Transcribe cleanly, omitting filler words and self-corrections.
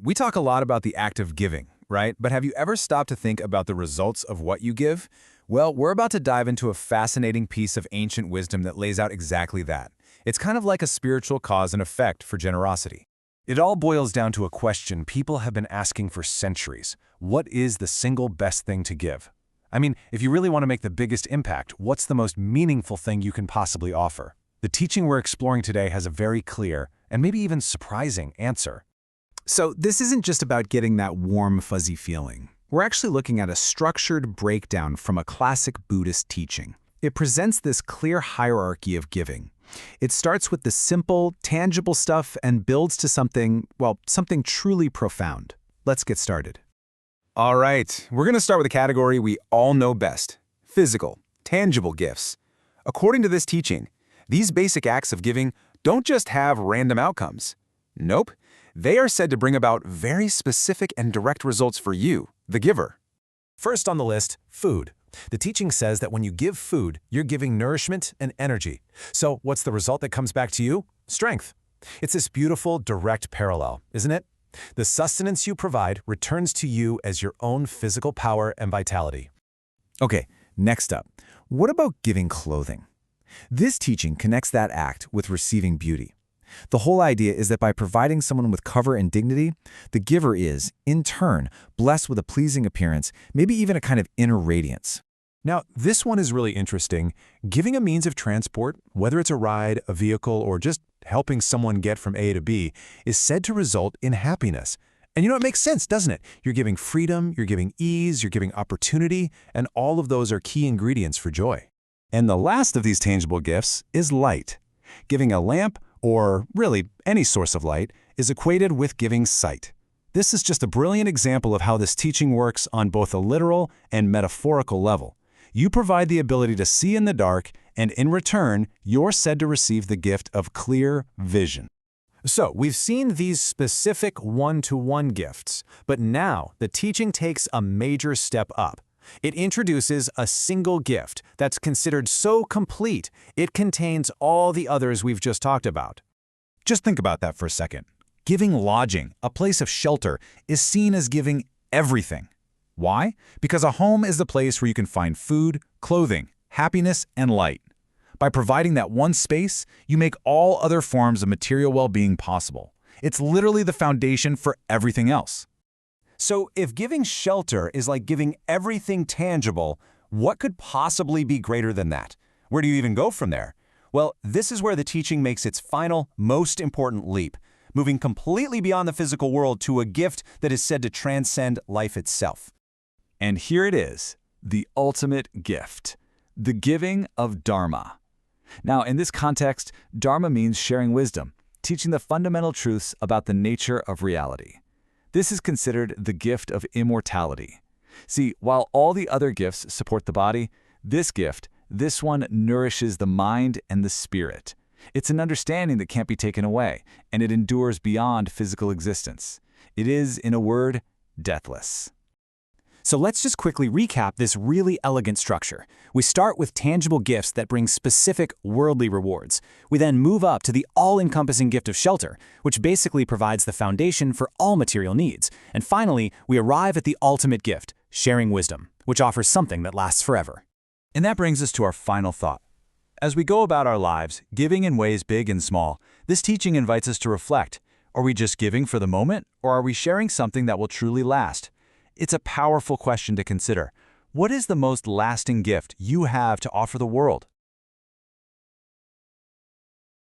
We talk a lot about the act of giving, right? But have you ever stopped to think about the results of what you give? Well, we're about to dive into a fascinating piece of ancient wisdom that lays out exactly that. It's kind of like a spiritual cause and effect for generosity. It all boils down to a question people have been asking for centuries. What is the single best thing to give? I mean, if you really want to make the biggest impact, what's the most meaningful thing you can possibly offer? The teaching we're exploring today has a very clear, and maybe even surprising, answer. So this isn't just about getting that warm, fuzzy feeling. We're actually looking at a structured breakdown from a classic Buddhist teaching. It presents this clear hierarchy of giving. It starts with the simple, tangible stuff and builds to something, well, something truly profound. Let's get started. All right, we're going to start with a category we all know best: physical, tangible gifts. According to this teaching, these basic acts of giving don't just have random outcomes. Nope, they are said to bring about very specific and direct results for you, the giver. First on the list, food. The teaching says that when you give food, you're giving nourishment and energy. So what's the result that comes back to you? Strength. It's this beautiful, direct parallel, isn't it? The sustenance you provide returns to you as your own physical power and vitality. Okay, next up, what about giving clothing? This teaching connects that act with receiving beauty. The whole idea is that by providing someone with cover and dignity, the giver is, in turn, blessed with a pleasing appearance, maybe even a kind of inner radiance. Now, this one is really interesting. Giving a means of transport, whether it's a ride, a vehicle, or just helping someone get from A to B, is said to result in happiness. And it makes sense, doesn't it? You're giving freedom, you're giving ease, you're giving opportunity, and all of those are key ingredients for joy. And the last of these tangible gifts is light. Giving a lamp, or really any source of light, is equated with giving sight. This is just a brilliant example of how this teaching works on both a literal and metaphorical level. You provide the ability to see in the dark, and in return, you're said to receive the gift of clear vision. So, we've seen these specific one-to-one gifts, but now the teaching takes a major step up. It introduces a single gift that's considered so complete, it contains all the others we've just talked about. Just think about that for a second. Giving lodging, a place of shelter, is seen as giving everything. Why? Because a home is the place where you can find food, clothing, happiness, and light. By providing that one space, you make all other forms of material well-being possible. It's literally the foundation for everything else. So if giving shelter is like giving everything tangible, what could possibly be greater than that? Where do you even go from there? Well, this is where the teaching makes its final, most important leap, moving completely beyond the physical world to a gift that is said to transcend life itself. And here it is, the ultimate gift, the giving of Dharma. Now, in this context, Dharma means sharing wisdom, teaching the fundamental truths about the nature of reality. This is considered the gift of immortality. See, while all the other gifts support the body, this gift, this one nourishes the mind and the spirit. It's an understanding that can't be taken away, and it endures beyond physical existence. It is, in a word, deathless. So let's just quickly recap this really elegant structure. We start with tangible gifts that bring specific worldly rewards. We then move up to the all-encompassing gift of shelter, which basically provides the foundation for all material needs. And finally, we arrive at the ultimate gift, sharing wisdom, which offers something that lasts forever. And that brings us to our final thought. As we go about our lives, giving in ways big and small, this teaching invites us to reflect. Are we just giving for the moment, or are we sharing something that will truly last? It's a powerful question to consider. What is the most lasting gift you have to offer the world?